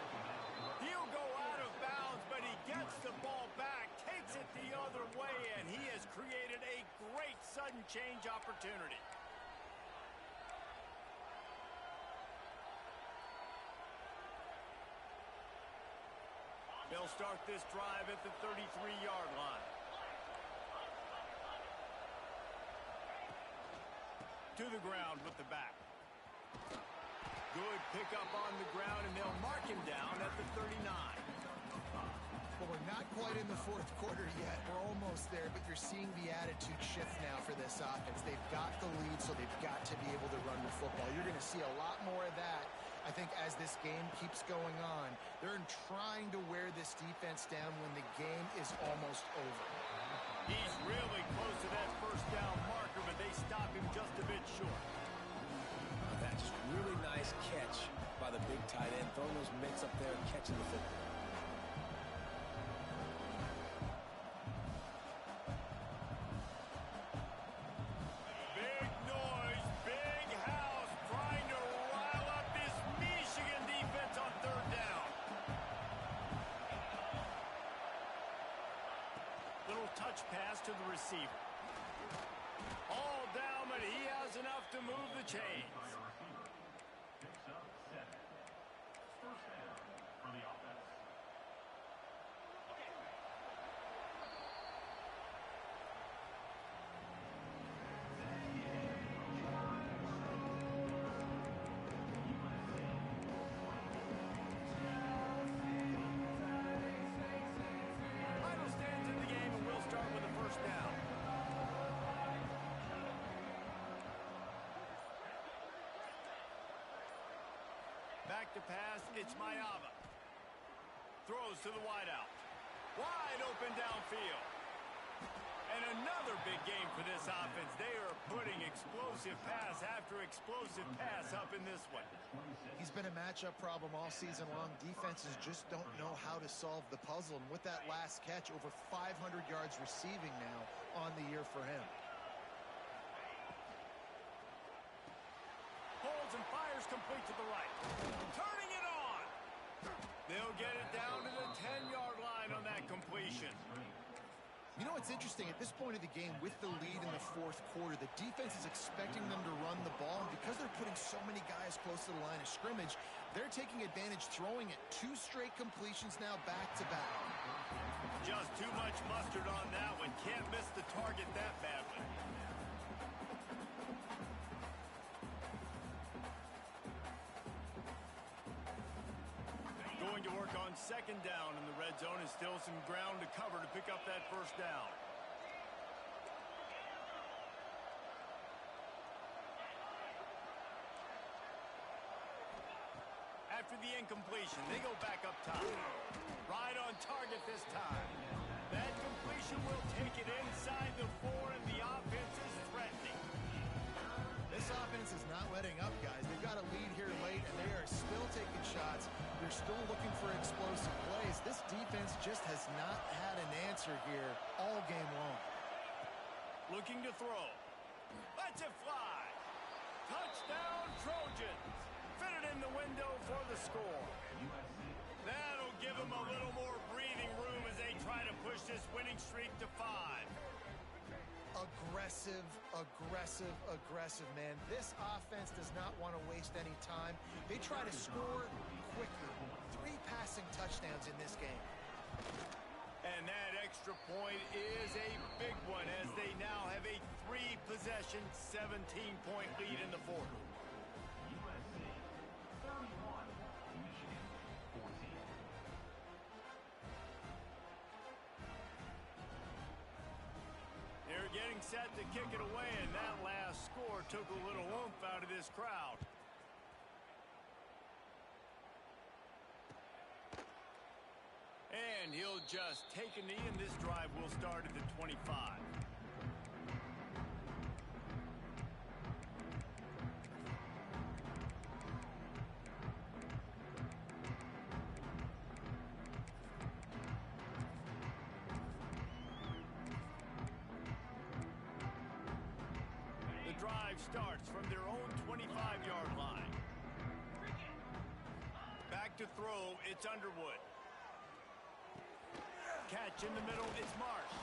He'll go out of bounds, but he gets the ball back, takes it the other way, and he has created a great sudden change opportunity. They'll start this drive at the 33-yard line. To the ground with the back. Good pickup on the ground, and they'll mark him down at the 39.
Well, we're not quite in the fourth quarter yet. We're almost there, but you're seeing the attitude shift now for this offense. They've got the lead, so they've got to be able to run the football. You're going to see a lot more of that, I think, as this game keeps going on. They're trying to wear this defense down when the game is almost over.
He's really close to that first down marker, but they stop him just a bit short.
That's just really nice catch by the big tight end, throwing those mitts up there and catching the football.
Big noise, big house, trying to rile up this Michigan defense on third down. Little touch pass to the receiver. All down, but he has enough to move the chains.
Picks up 7. First down for the offense.
Final stands in the game, and we'll start with a first down. Back to pass, it's Mayava. Throws to the wideout. Wide open downfield. And another big game for this offense. They are putting explosive pass after explosive pass up in this one.
He's been a matchup problem all season long. Defenses just don't know how to solve the puzzle. And with that last catch, over 500 yards receiving now on the year for him.
Holds and fires complete to the right. Turning it on. They'll get it down to the 10-yard line on that completion.
You know what's interesting? At this point of the game, with the lead in the fourth quarter, the defense is expecting them to run the ball. And because they're putting so many guys close to the line of scrimmage, they're taking advantage, throwing it 2 straight completions now back-to-back.
Just too much mustard on that one. Can't miss the target that badly. Going to work on second down in the red zone, and still some ground to cover to pick up that first down. After the incompletion, they go back up top. Right on target this time. That completion will take it inside the 4, and the offense is threatening.
This offense is not letting up, guys. They've got a lead here late, and they are still taking shots. They're still looking for explosive plays. This defense just has not had an answer here all game long.
Looking to throw. Lets it fly. Touchdown, Trojans. Fitted in the window for the score. That'll give them a little more breathing room as they try to push this winning streak to 5.
Aggressive, aggressive, aggressive, man. This offense does not want to waste any time. They try to score quickly. 3 passing touchdowns in this game.
And that extra point is a big one as they now have a 3-possession, 17-point lead in the fourth.
USC 31, Michigan 14.
They're getting set to kick it away, and that last score took a little oomph out of this crowd. And he'll just take a knee, and this drive will start at the 25. The drive starts from their own 25-yard line. Back to throw, it's Underwood. Catch in the middle, it's Marsh.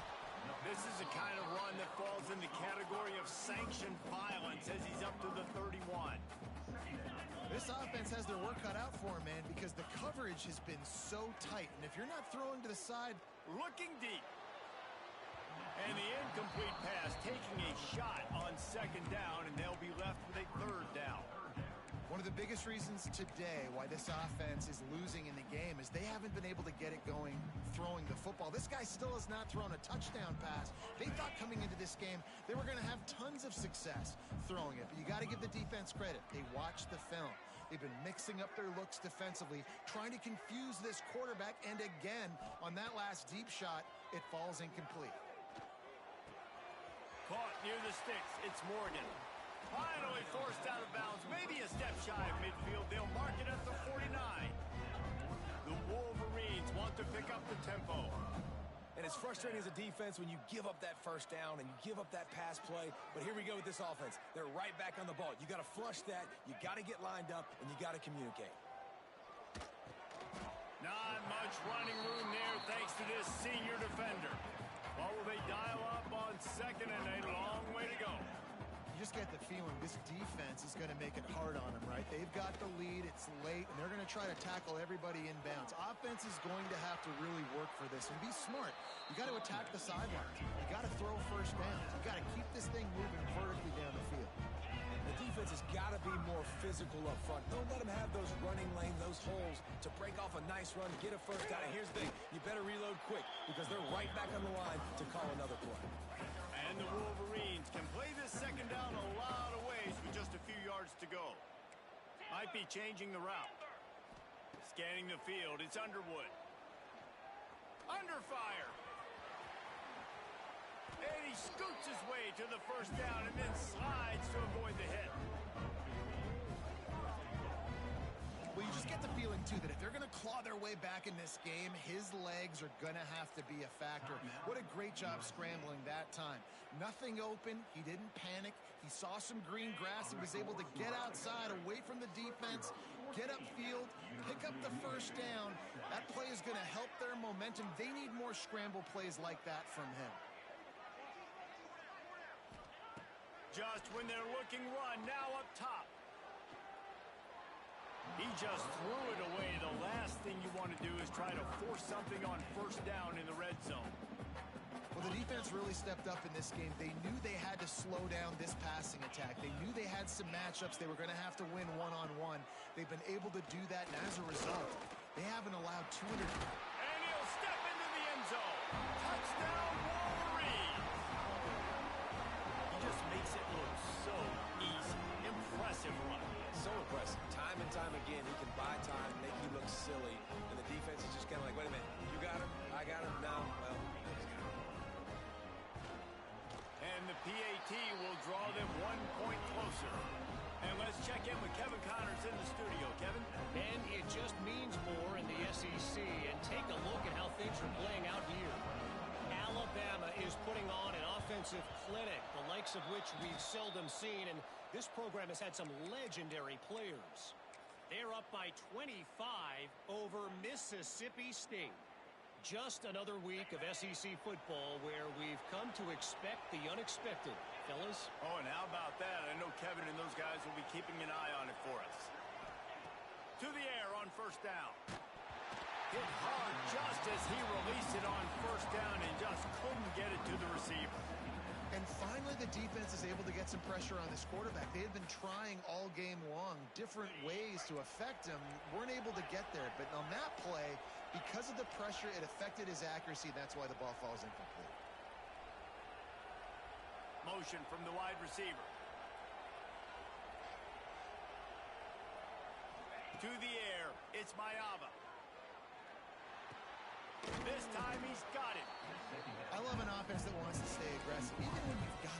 This is the kind of run that falls in the category of sanctioned violence as he's up to the 31.
This offense has their work cut out for them, man, because the coverage has been so tight. And if you're not throwing to the side,
looking deep. And the incomplete pass taking a shot on second down, and they'll be left with a third down.
one of the biggest reasons today why this offense is losing in the game is they haven't been able to get it going throwing the football. This guy still has not thrown a touchdown pass. They thought coming into this game they were going to have tons of success throwing it, but you got to give the defense credit. They watched the film. They've been mixing up their looks defensively, trying to confuse this quarterback, and again, on that last deep shot, it falls incomplete.
Caught near the sticks. It's Morgan. Finally forced out of bounds. Maybe a step shy of midfield. They'll mark it at the 49. The Wolverines want to pick up the tempo.
And it's frustrating as a defense when you give up that first down and you give up that pass play. But here we go with this offense. They're right back on the ball. You got to flush that. You got to get lined up, and you got to communicate.
Not much running room there thanks to this senior defender. What will they dial up on second and a long way to go?
You just get the feeling this defense is going to make it hard on them, right? They've got the lead, it's late, and they're going to try to tackle everybody inbounds. Offense is going to have to really work for this and be smart. You got to attack the sidelines. You got to throw first downs. You got to keep this thing moving vertically down the field.
The defense has got to be more physical up front. Don't let them have those running lanes, those holes to break off a nice run, get a first down. And here's the thing, you better reload quick because they're right back on the line to call another play.
And the Wolverines can play this second down a lot of ways with just a few yards to go. Might be changing the route. Scanning the field, it's Underwood. Under fire. And he scoots his way to the first down and then slides to avoid the hit.
Well, you just get the feeling, too, that if they're going to claw their way back in this game, his legs are going to have to be a factor. What a great job scrambling that time. Nothing open. He didn't panic. He saw some green grass. He was able to get outside, away from the defense, get upfield, pick up the first down. That play is going to help their momentum. They need more scramble plays like that from him.
Just when they're looking run, now up top. He just threw it away. The last thing you want to do is try to force something on first down in the red zone.
Well, the defense really stepped up in this game. They knew they had to slow down this passing attack. They knew they had some matchups they were going to have to win one-on-one. They've been able to do that, and as a result, they haven't allowed 200.
And he'll step into the end zone. Touchdown, Wolverines! He just makes it look so easy. Impressive run.
So impressive. Time and time again, he can buy time, make you look silly, and the defense is just kind of like, wait a minute, you got him? I got him? No. Well, he's got him.
And the PAT will draw them 1 point closer. And let's check in with Kevin Connors in the studio. Kevin?
And it just means more in the SEC. And take a look at how things are playing out here. Alabama is putting on an offensive clinic, the likes of which we've seldom seen, and this program has had some legendary players. They're up by 25 over Mississippi State. Just another week of SEC football where we've come to expect the unexpected, fellas.
Oh, and how about that? I know Kevin and those guys will be keeping an eye on it for us. To the air on first down. Hit hard just as he released it on first down and just couldn't get it to the receiver.
And finally, the defense is able to get some pressure on this quarterback. They had been trying all game long different ways to affect him. Weren't able to get there. But on that play, because of the pressure, it affected his accuracy. That's why the ball falls incomplete.
Motion from the wide receiver. To the air, it's Mayava. This time he's got it.
I love an offense that wants to stay aggressive, even when you've got...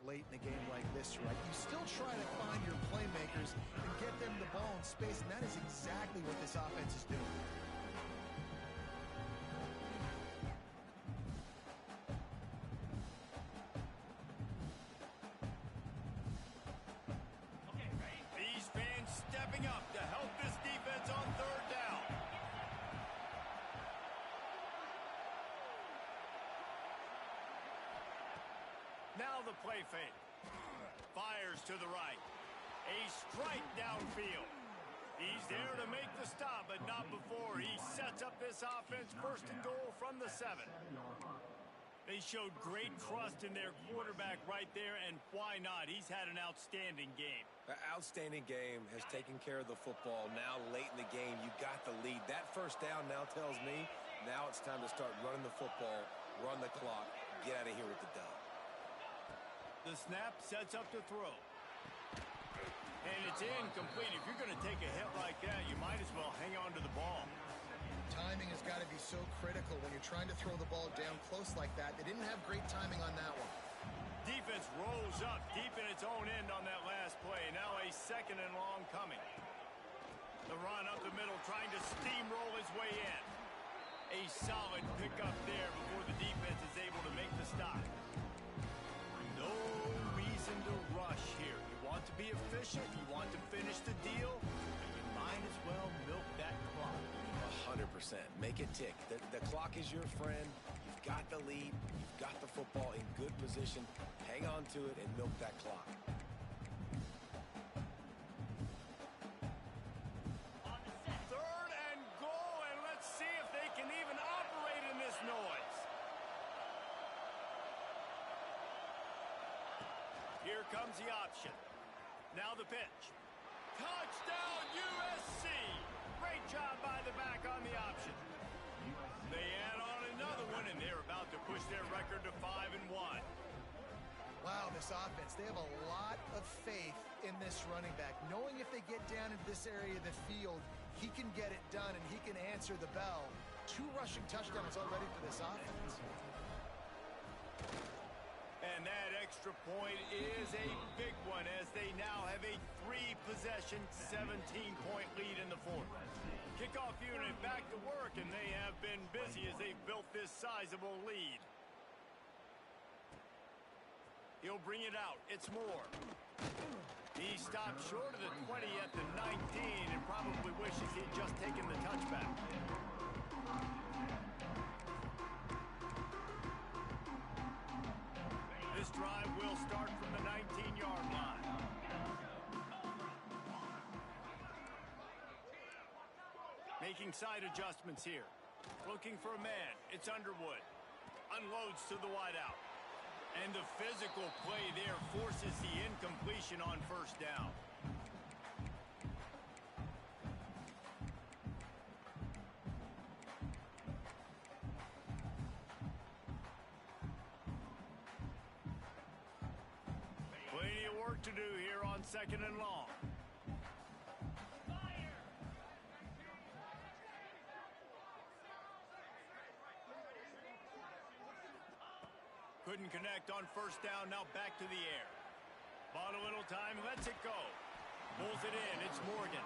late in a game like this, right? You still try to find your playmakers and get them the ball in space, and that is exactly what this offense is doing.
Now the play fake. Fires to the right. A strike downfield. He's there to make the stop, but not before he sets up this offense first and goal from the 7. They showed great trust in their quarterback right there, and why not? He's had an outstanding game.
The outstanding game has taken care of the football. Now late in the game, you got the lead. That first down now tells me now it's time to start running the football, run the clock, get out of here with the dub.
The snap sets up to throw. And it's incomplete. If you're going to take a hit like that, you might as well hang on to the ball.
Timing has got to be so critical when you're trying to throw the ball down close like that. They didn't have great timing on that one.
Defense rolls up deep in its own end on that last play. Now a 2nd and long coming. The run up the middle, trying to steamroll his way in. A solid pickup there before the defense is able to make the stop. No reason to rush here. You want to be efficient, you want to finish the deal, and you might as well milk that clock.
100%. Make it tick. The clock is your friend. You've got the lead. You've got the football in good position. Hang on to it and milk that clock.
On the set.
3rd and goal, and let's see if they can even operate in this noise. Here comes the option. Now the pitch. Touchdown, USC! Great job by the back on the option. They add on another one, and they're about to push their record to 5-1.
Wow, this offense, they have a lot of faith in this running back, knowing if they get down into this area of the field, he can get it done and he can answer the bell. 2 rushing touchdowns already for this offense.
And that extra point is a big one as they now have a 3-possession, 17-point lead in the 4th. Kickoff unit back to work, and they have been busy as they've built this sizable lead. He'll bring it out. It's Moore. He stopped short of the 20 at the 19 and probably wishes he'd just taken the touchback. This drive will start from the 19-yard line. Making side adjustments here. Looking for a man. It's Underwood. Unloads to the wideout. And the physical play there forces the incompletion on 1st down. Plenty of work to do here on 2nd and long.
Fire.
Couldn't connect on 1st down, now back to the air. Bought a little time, lets it go. Pulls it in, it's Morgan.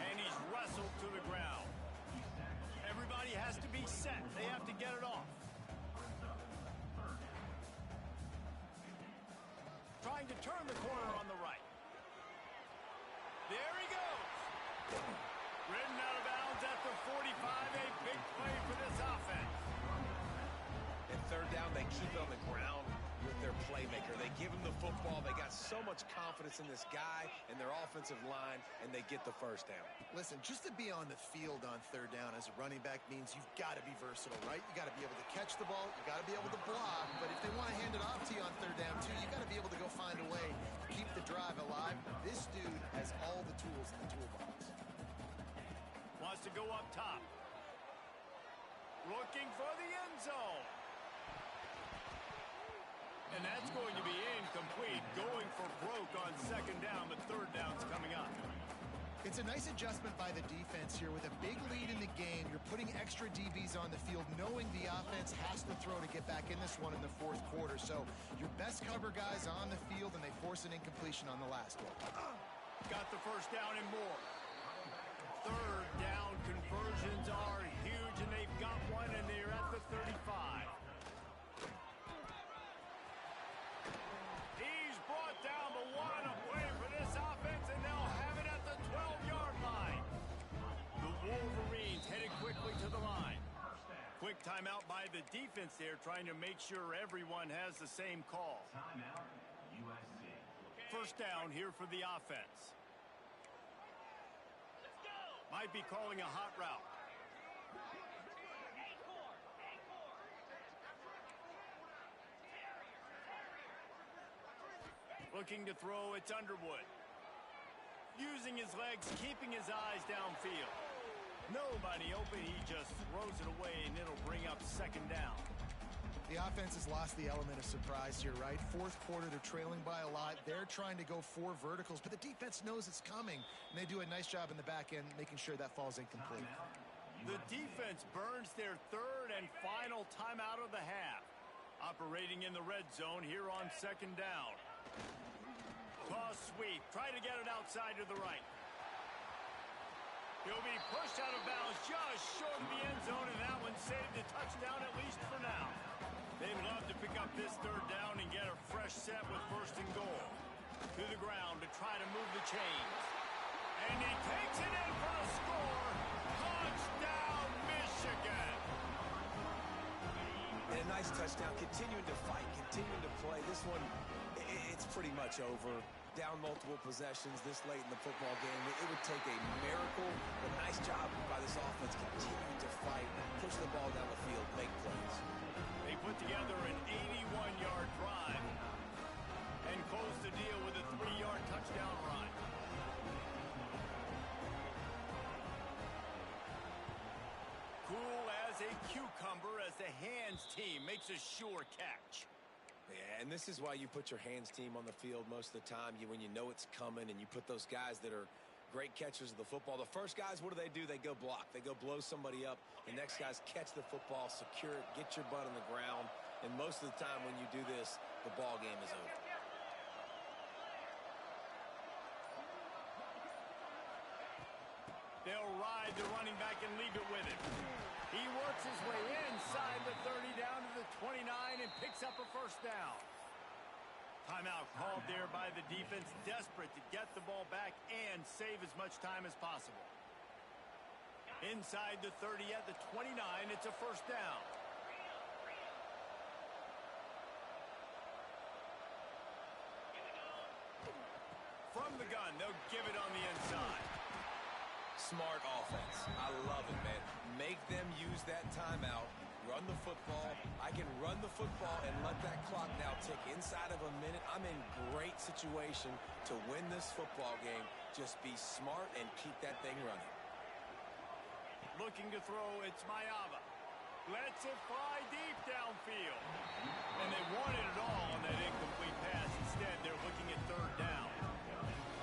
And he's wrestled to the ground. Everybody has to be set. They have to get it off. Trying to turn the corner on the right. There he goes. Ridden out of bounds at the 45. A big play for this offense.
And 3rd down, they keep it on the ground with their playmaker. They give him the football. They got so much confidence in this guy and their offensive line, and they get the 1st down.
Listen, just to be on the field on 3rd down as a running back means you've got to be versatile, right? You got to be able to catch the ball, you got to be able to block, but if they want to hand it off to you on 3rd down too, you got to be able to go find a way to keep the drive alive. This dude has all the tools in the toolbox.
Wants to go up top. Looking for the end zone. And that's going to be incomplete. Going for broke on 2nd down, but 3rd down's coming up.
It's a nice adjustment by the defense here. With a big lead in the game, you're putting extra DBs on the field, knowing the offense has to throw to get back in this one in the 4th quarter. So your best cover guys on the field, and they force an incompletion on the last one.
Got the 1st down and more. 3rd down conversions are huge, and they've got one, and they're at the 35. He's brought down, but what a play for this offense, and they'll have it at the 12-yard line. The Wolverines headed quickly to the line. Quick time. timeout by the defense there, trying to make sure everyone has the same call.
Timeout, USC.
First down here for the offense.
Let's go!
Might be calling a hot route. Looking to throw, it's Underwood. Using his legs, keeping his eyes downfield. Nobody open, he just throws it away, and it'll bring up second down.
The offense has lost the element of surprise here, right? Fourth quarter, they're trailing by a lot. They're trying to go 4 verticals, but the defense knows it's coming, and they do a nice job in the back end making sure that falls incomplete.
The defense burns their third and final timeout of the half. Operating in the red zone here on second down. Toss sweep. Try to get it outside to the right. He'll be pushed out of bounds just short of the end zone, and that one saved a touchdown at least for now. They'd love to pick up this third down and get a fresh set with first and goal. To the ground to try to move the chains. And he takes it in for the score. Touchdown, Michigan.
And a nice touchdown, continuing to fight, continuing to play. This one, it's pretty much over. Down multiple possessions this late in the football game. It would take a miracle, but nice job by this offense continuing to fight, push the ball down the field, make plays.
They put together an 81-yard drive and close the deal with a 3-yard touchdown run. Cool as a cucumber as the hands team makes a sure catch.
Yeah, and this is why you put your hands team on the field most of the time. When you know it's coming, and you put those guys that are great catchers of the football. The first guys, what do? They go block. They go blow somebody up. The next guys catch the football, secure it, get your butt on the ground. And most of the time when you do this, the ball game is over.
They'll ride the running back and leave it with him. He works his way inside the 30 down to the 29 and picks up a first down. Timeout called there by the defense, desperate to get the ball back and save as much time as possible. Inside the 30 at the 29, it's a first down. From the gun, they'll give it on the inside.
Smart offense. I love it, man. Make them use that timeout. Run the football. I can run the football and let that clock now tick inside of a minute. I'm in great situation to win this football game. Just be smart and keep that thing running.
Looking to throw, it's Mayava. Lets it fly deep downfield. And they wanted it all on that incomplete pass. Instead, they're looking at third down.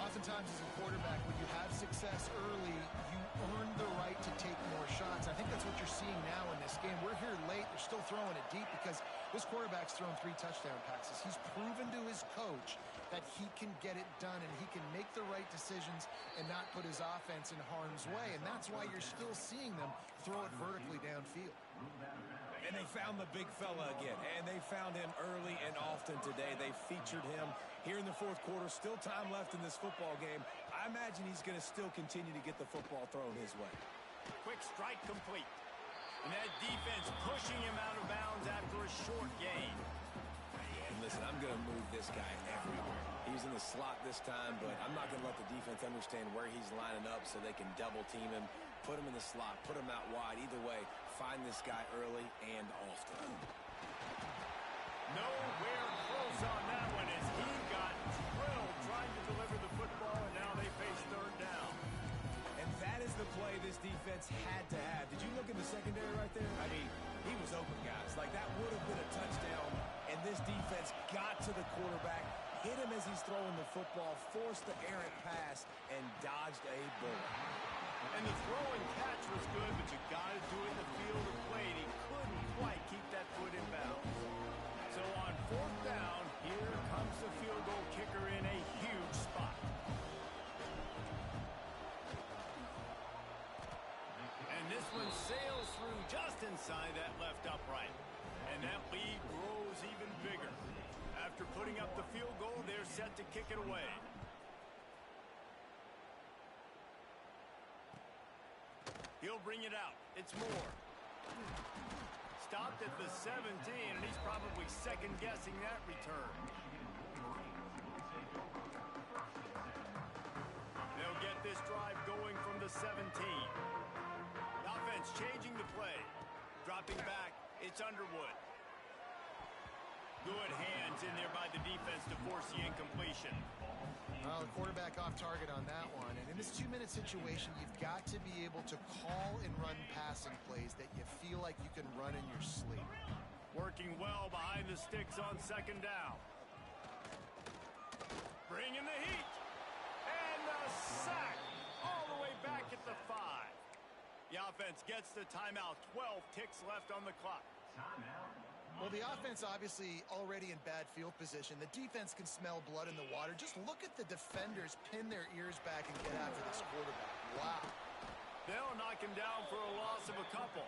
Oftentimes as a quarterback, when you have success early, you earn the right to take more shots. I think that's what you're seeing now in this game. We're here late. They're still throwing it deep because this quarterback's thrown 3 touchdown passes. He's proven to his coach that he can get it done and he can make the right decisions and not put his offense in harm's way. And that's why you're still seeing them throw it vertically downfield.
And they found the big fella again. And they found him early and often today. They featured him here in the fourth quarter. Still time left in this football game. I imagine he's going to still continue to get the football thrown his way.
Quick strike complete. And that defense pushing him out of bounds after a short gain.
And listen, I'm going to move this guy everywhere. He's in the slot this time, but I'm not going to let the defense understand where he's lining up so they can double team him, put him in the slot, put him out wide. Either way, find this guy early and often.
Nowhere close on that one as he got drilled trying to deliver the football, and now they face third down.
And that is the play this defense had to have. Did you look in the secondary right there? I mean, he was open, guys. Like, that would have been a touchdown, and this defense got to the quarterback, hit him as he's throwing the football, forced the errant pass, and dodged a bullet.
And the throw and catch was good, but you got to do it in the field of play, and he couldn't quite keep that foot in bounds. So on fourth down, here comes the field goal kicker in a huge spot. And this one sails through just inside that left upright. And that lead grows even bigger. After putting up the field goal, they're set to kick it away. He'll bring it out. It's Moore. at the 17, and he's probably second-guessing that return. They'll get this drive going from the 17. The offense changing the play. Dropping back, it's Underwood. Good hands in there by the defense to force the incompletion.
Well, the quarterback off target on that one. And in this 2-minute situation, you've got to be able to call and run passing plays that you feel like you can run in your sleep.
Working well behind the sticks on second down. Bringing the heat. And the sack all the way back at the 5. The offense gets the timeout. 12 ticks left on the clock.
Well, the offense obviously already in bad field position. The defense can smell blood in the water. Just look at the defenders pin their ears back and get after this quarterback. Wow.
They'll knock him down for a loss of a couple.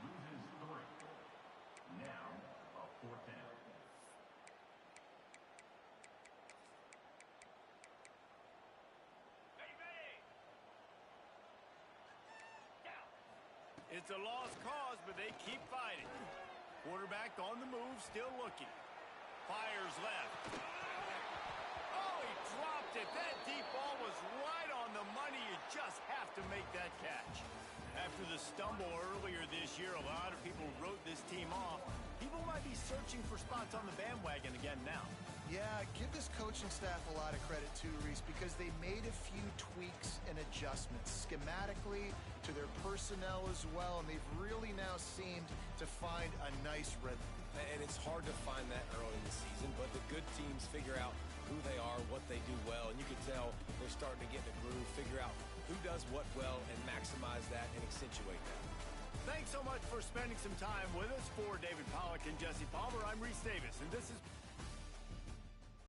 Loses 3. Now, a 4th down.
It's a lost cause, but they keep fighting. Quarterback on the move, still looking. Fires left. Oh, he dropped it. That deep ball was right on the money. You just have to make that catch. After the stumble earlier this year, a lot of people wrote this team off. People might be searching for spots on the bandwagon again now.
Yeah, give this coaching staff a lot of credit too, Reese, because they made a few tweaks and adjustments schematically to their personnel as well, and they've really now seemed to find a nice rhythm.
And it's hard to find that early in the season, but the good teams figure out who they are, what they do well, and you can tell they're starting to get in the groove, figure out who does what well, and maximize that and accentuate that.
Thanks so much for spending some time with us. For David Pollack and Jesse Palmer, I'm Reese Davis, and this has been